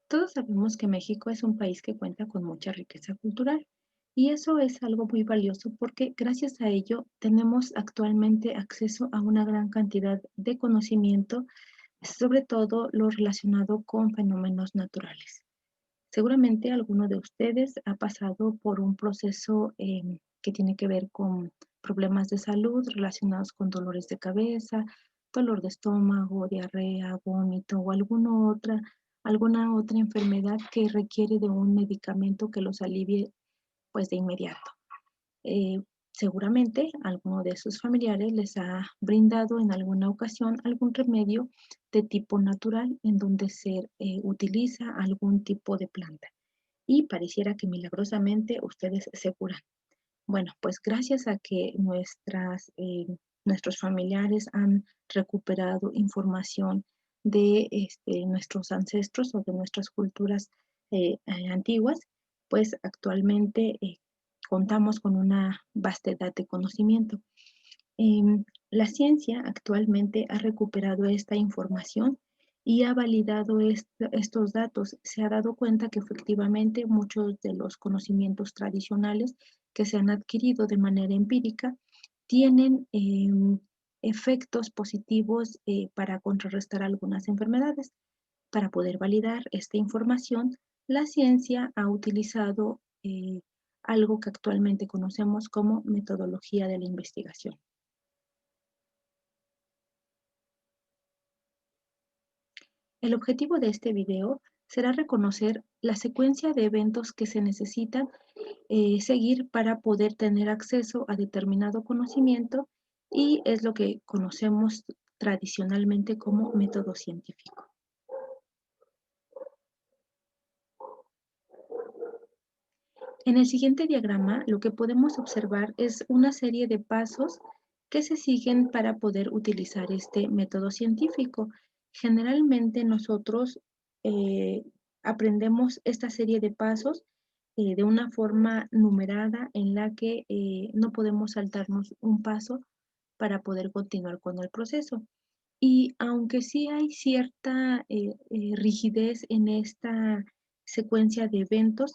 Todos sabemos que México es un país que cuenta con mucha riqueza cultural y eso es algo muy valioso porque gracias a ello tenemos actualmente acceso a una gran cantidad de conocimiento, sobre todo lo relacionado con fenómenos naturales. Seguramente alguno de ustedes ha pasado por un proceso que tiene que ver con problemas de salud relacionados con dolores de cabeza, dolor de estómago, diarrea, vómito o alguna otra enfermedad que requiere de un medicamento que los alivie pues de inmediato. Eh, Seguramente alguno de sus familiares les ha brindado en alguna ocasión algún remedio de tipo natural en donde se utiliza algún tipo de planta y pareciera que milagrosamente ustedes se curan. Bueno, pues gracias a que nuestros familiares han recuperado información de nuestros ancestros o de nuestras culturas antiguas, pues actualmente contamos con una vastedad de conocimiento. La ciencia actualmente ha recuperado esta información y ha validado estos datos. Se ha dado cuenta que efectivamente muchos de los conocimientos tradicionales que se han adquirido de manera empírica tienen efectos positivos para contrarrestar algunas enfermedades. Para poder validar esta información, la ciencia ha utilizado algo que actualmente conocemos como metodología de la investigación. El objetivo de este video será reconocer la secuencia de eventos que se necesitan seguir para poder tener acceso a determinado conocimiento y es lo que conocemos tradicionalmente como método científico. En el siguiente diagrama, lo que podemos observar es una serie de pasos que se siguen para poder utilizar este método científico. Generalmente nosotros eh, aprendemos esta serie de pasos de una forma numerada en la que no podemos saltarnos un paso para poder continuar con el proceso. Y aunque sí hay cierta rigidez en esta secuencia de eventos,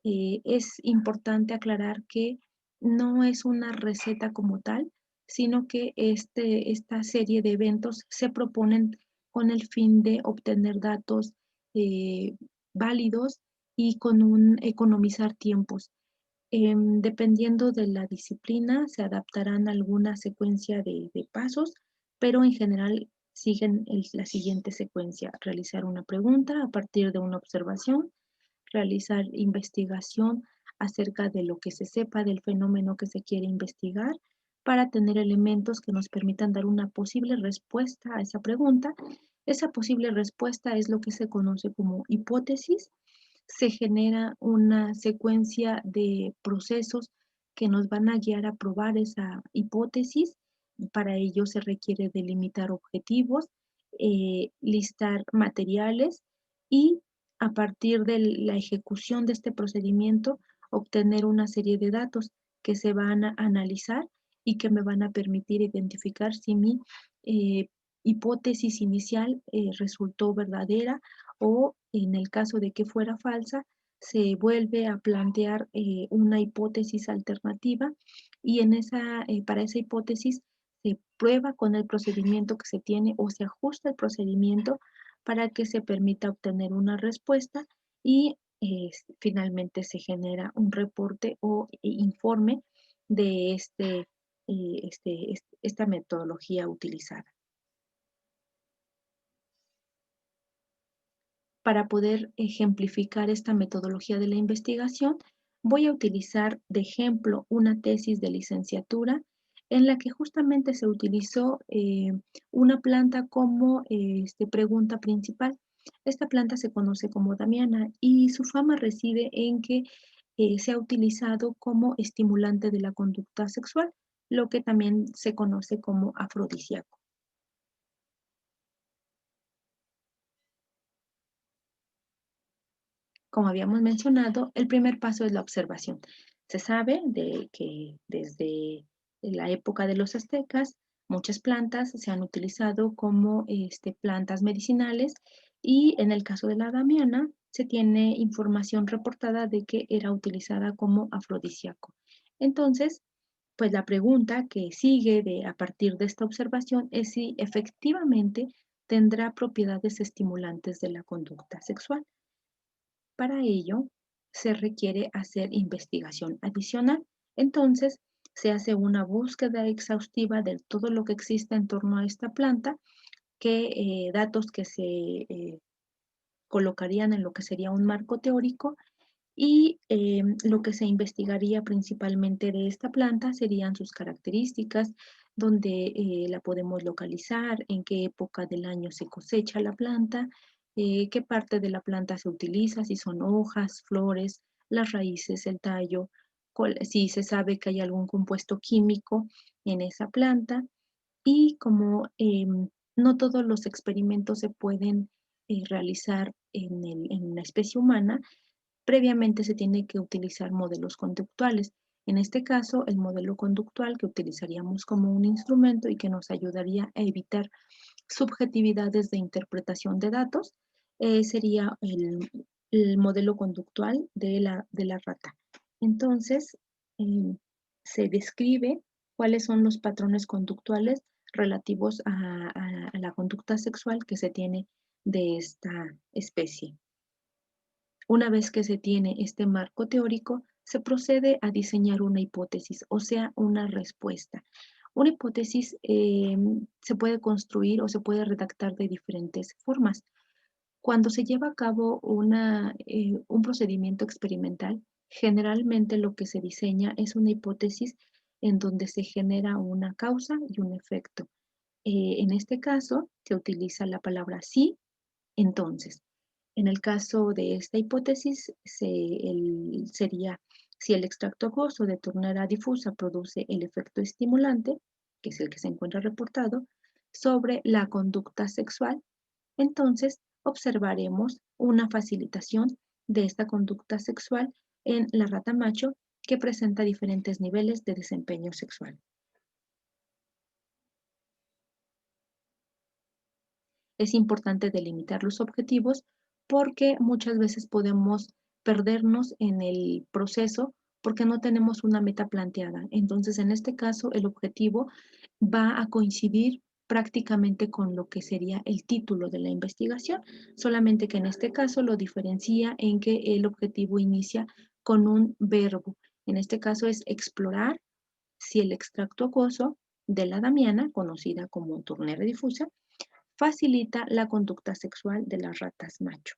es importante aclarar que no es una receta como tal, sino que esta serie de eventos se proponen con el fin de obtener datos eh, válidos y con un economizar tiempos. Dependiendo de la disciplina, se adaptarán alguna secuencia de pasos, pero en general siguen la siguiente secuencia: realizar una pregunta a partir de una observación, realizar investigación acerca de lo que se sepa del fenómeno que se quiere investigar para tener elementos que nos permitan dar una posible respuesta a esa pregunta. Esa posible respuesta es lo que se conoce como hipótesis. Se genera una secuencia de procesos que nos van a guiar a probar esa hipótesis. Para ello se requiere delimitar objetivos, listar materiales y a partir de la ejecución de este procedimiento obtener una serie de datos que se van a analizar y que me van a permitir identificar si mi eh, hipótesis inicial resultó verdadera o en el caso de que fuera falsa, se vuelve a plantear una hipótesis alternativa y para esa hipótesis se prueba con el procedimiento que se tiene o se ajusta el procedimiento para que se permita obtener una respuesta y finalmente se genera un reporte o informe de esta metodología utilizada. Para poder ejemplificar esta metodología de la investigación, voy a utilizar de ejemplo una tesis de licenciatura en la que justamente se utilizó una planta como pregunta principal. Esta planta se conoce como damiana y su fama reside en que se ha utilizado como estimulante de la conducta sexual, lo que también se conoce como afrodisíaco. Como habíamos mencionado, el primer paso es la observación. Se sabe de que desde la época de los aztecas, muchas plantas se han utilizado como plantas medicinales y en el caso de la damiana, se tiene información reportada de que era utilizada como afrodisíaco. Entonces, pues la pregunta que sigue a partir de esta observación es si efectivamente tendrá propiedades estimulantes de la conducta sexual. Para ello, se requiere hacer investigación adicional. Entonces, se hace una búsqueda exhaustiva de todo lo que existe en torno a esta planta, datos que se colocarían en lo que sería un marco teórico y lo que se investigaría principalmente de esta planta serían sus características, dónde la podemos localizar, en qué época del año se cosecha la planta, qué parte de la planta se utiliza, si son hojas, flores, las raíces, el tallo, si se sabe que hay algún compuesto químico en esa planta y como no todos los experimentos se pueden realizar en la especie humana, previamente se tiene que utilizar modelos conductuales. En este caso, el modelo conductual que utilizaríamos como un instrumento y que nos ayudaría a evitar subjetividades de interpretación de datos sería el modelo conductual de la rata. Entonces, eh, se describe cuáles son los patrones conductuales relativos a la conducta sexual que se tiene de esta especie. Una vez que se tiene este marco teórico, se procede a diseñar una hipótesis, o sea, una respuesta. Una hipótesis se puede construir o se puede redactar de diferentes formas. Cuando se lleva a cabo un procedimiento experimental, generalmente lo que se diseña es una hipótesis en donde se genera una causa y un efecto. En este caso, se utiliza la palabra sí, entonces. En el caso de esta hipótesis, sería si el extracto acuoso de ternera difusa produce el efecto estimulante, que es el que se encuentra reportado, sobre la conducta sexual, entonces observaremos una facilitación de esta conducta sexual en la rata macho que presenta diferentes niveles de desempeño sexual. Es importante delimitar los objetivos porque muchas veces podemos perdernos en el proceso porque no tenemos una meta planteada. Entonces, en este caso, el objetivo va a coincidir prácticamente con lo que sería el título de la investigación, solamente que en este caso lo diferencia en que el objetivo inicia con un verbo. En este caso es explorar si el extracto acuoso de la damiana, conocida como turnera difusa, facilita la conducta sexual de las ratas macho.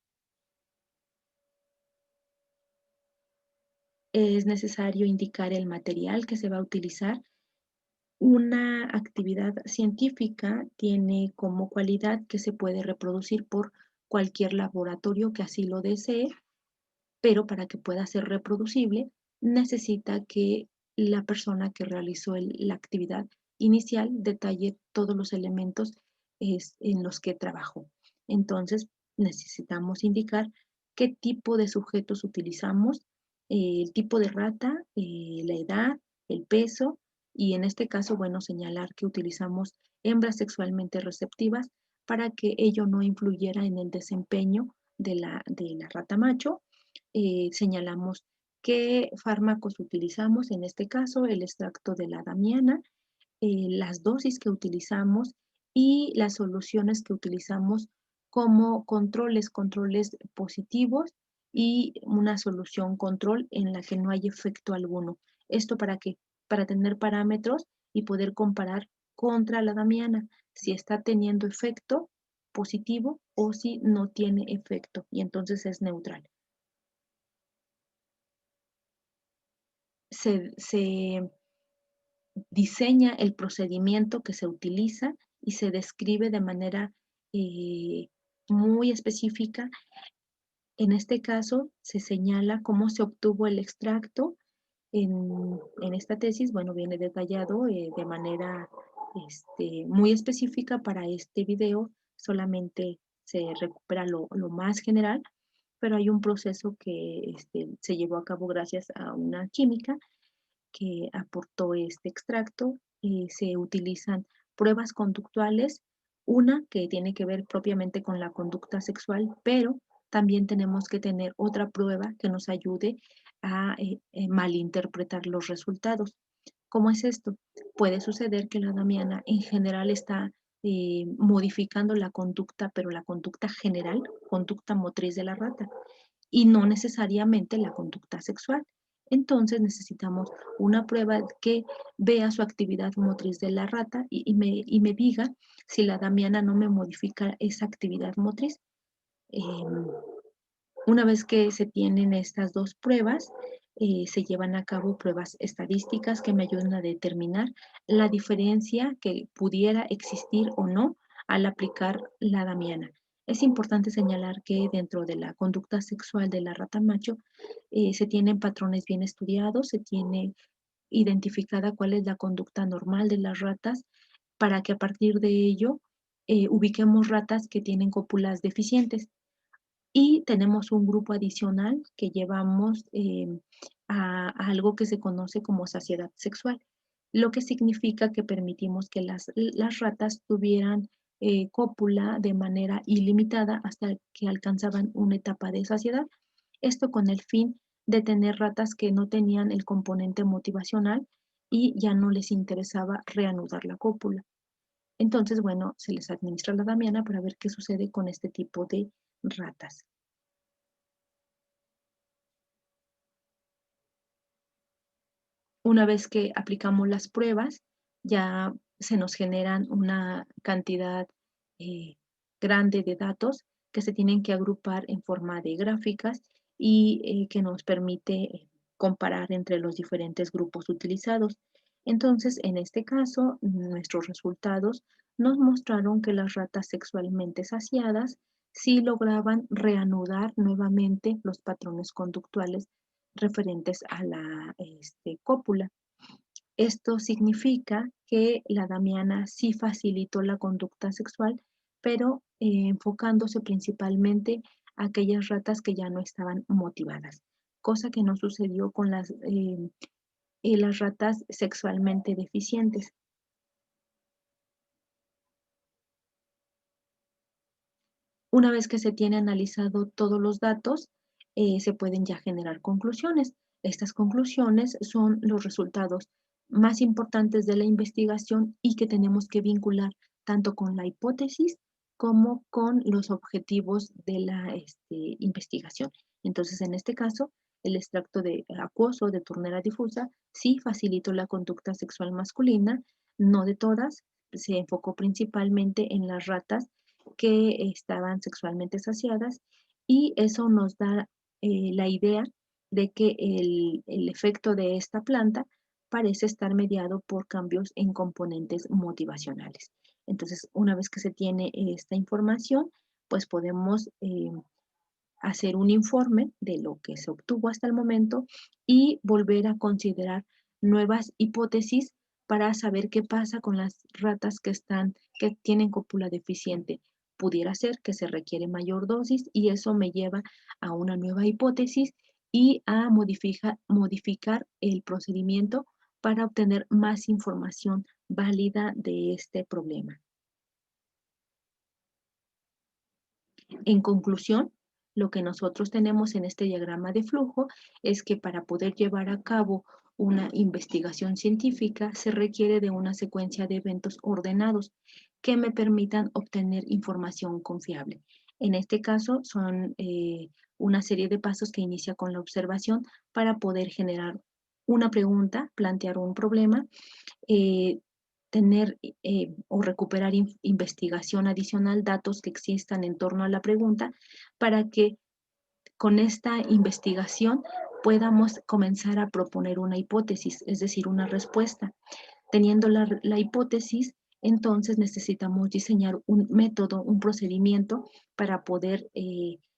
Es necesario indicar el material que se va a utilizar. Una actividad científica tiene como cualidad que se puede reproducir por cualquier laboratorio que así lo desee, pero para que pueda ser reproducible necesita que la persona que realizó la actividad inicial detalle todos los elementos en los que trabajó. Entonces, necesitamos indicar qué tipo de sujetos utilizamos, el tipo de rata, la edad, el peso, y en este caso, bueno, señalar que utilizamos hembras sexualmente receptivas para que ello no influyera en el desempeño de la rata macho. Señalamos qué fármacos utilizamos, en este caso el extracto de la damiana, las dosis que utilizamos y las soluciones que utilizamos como controles positivos y una solución control en la que no hay efecto alguno. ¿Esto para qué? Para tener parámetros y poder comparar contra la damiana si está teniendo efecto positivo o si no tiene efecto y entonces es neutral. Se diseña el procedimiento que se utiliza y se describe de manera eh, muy específica. En este caso, se señala cómo se obtuvo el extracto. En esta tesis, bueno, viene detallado de manera muy específica para este video. Solamente se recupera lo más general, pero hay un proceso que se llevó a cabo gracias a una química que aportó este extracto. Se utilizan pruebas conductuales, una que tiene que ver propiamente con la conducta sexual, pero también tenemos que tener otra prueba que nos ayude a malinterpretar los resultados. ¿Cómo es esto? Puede suceder que la damiana en general está modificando la conducta, pero la conducta general, conducta motriz de la rata, y no necesariamente la conducta sexual. Entonces necesitamos una prueba que vea su actividad motriz de la rata y me diga si la damiana no me modifica esa actividad motriz. Una vez que se tienen estas dos pruebas, se llevan a cabo pruebas estadísticas que me ayudan a determinar la diferencia que pudiera existir o no al aplicar la damiana. Es importante señalar que dentro de la conducta sexual de la rata macho se tienen patrones bien estudiados, se tiene identificada cuál es la conducta normal de las ratas para que a partir de ello ubiquemos ratas que tienen cópulas deficientes. Y tenemos un grupo adicional que llevamos a algo que se conoce como saciedad sexual, lo que significa que permitimos que las ratas tuvieran cópula de manera ilimitada hasta que alcanzaban una etapa de saciedad. Esto con el fin de tener ratas que no tenían el componente motivacional y ya no les interesaba reanudar la cópula. Entonces, bueno, se les administra la damiana para ver qué sucede con este tipo de ratas. Una vez que aplicamos las pruebas, ya se nos generan una cantidad eh, grande de datos que se tienen que agrupar en forma de gráficas y que nos permite comparar entre los diferentes grupos utilizados. Entonces, en este caso, nuestros resultados nos mostraron que las ratas sexualmente saciadas sí lograban reanudar nuevamente los patrones conductuales referentes a la cópula. Esto significa que la damiana sí facilitó la conducta sexual, pero enfocándose principalmente a aquellas ratas que ya no estaban motivadas, cosa que no sucedió con las ratas sexualmente deficientes. Una vez que se tiene analizado todos los datos, se pueden ya generar conclusiones. Estas conclusiones son los resultados más importantes de la investigación y que tenemos que vincular tanto con la hipótesis como con los objetivos de la investigación. Entonces, en este caso, el extracto de acuoso de turnera difusa sí facilitó la conducta sexual masculina, no de todas, se enfocó principalmente en las ratas que estaban sexualmente saciadas y eso nos da la idea de que el efecto de esta planta parece estar mediado por cambios en componentes motivacionales. Entonces, una vez que se tiene esta información, pues podemos hacer un informe de lo que se obtuvo hasta el momento y volver a considerar nuevas hipótesis para saber qué pasa con las ratas que tienen cópula deficiente. Pudiera ser que se requiere mayor dosis y eso me lleva a una nueva hipótesis y a modificar el procedimiento para obtener más información válida de este problema. En conclusión, lo que nosotros tenemos en este diagrama de flujo es que para poder llevar a cabo una investigación científica se requiere de una secuencia de eventos ordenados que me permitan obtener información confiable. En este caso son una serie de pasos que inicia con la observación para poder generar una pregunta, plantear un problema, eh, tener o recuperar investigación adicional, datos que existan en torno a la pregunta, para que con esta investigación podamos comenzar a proponer una hipótesis, es decir, una respuesta. Teniendo la hipótesis, entonces necesitamos diseñar un método, un procedimiento para poder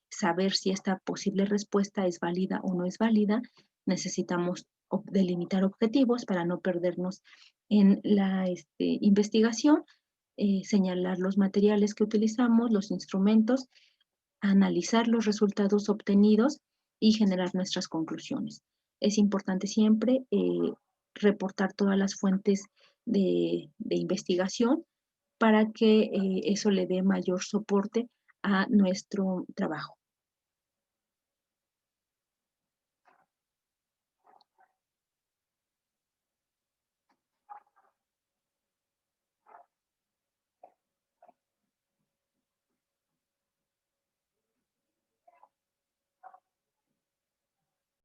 saber si esta posible respuesta es válida o no es válida. Necesitamos delimitar objetivos para no perdernos en la investigación, señalar los materiales que utilizamos, los instrumentos, analizar los resultados obtenidos y generar nuestras conclusiones. Es importante siempre reportar todas las fuentes de investigación para que eso le dé mayor soporte a nuestro trabajo.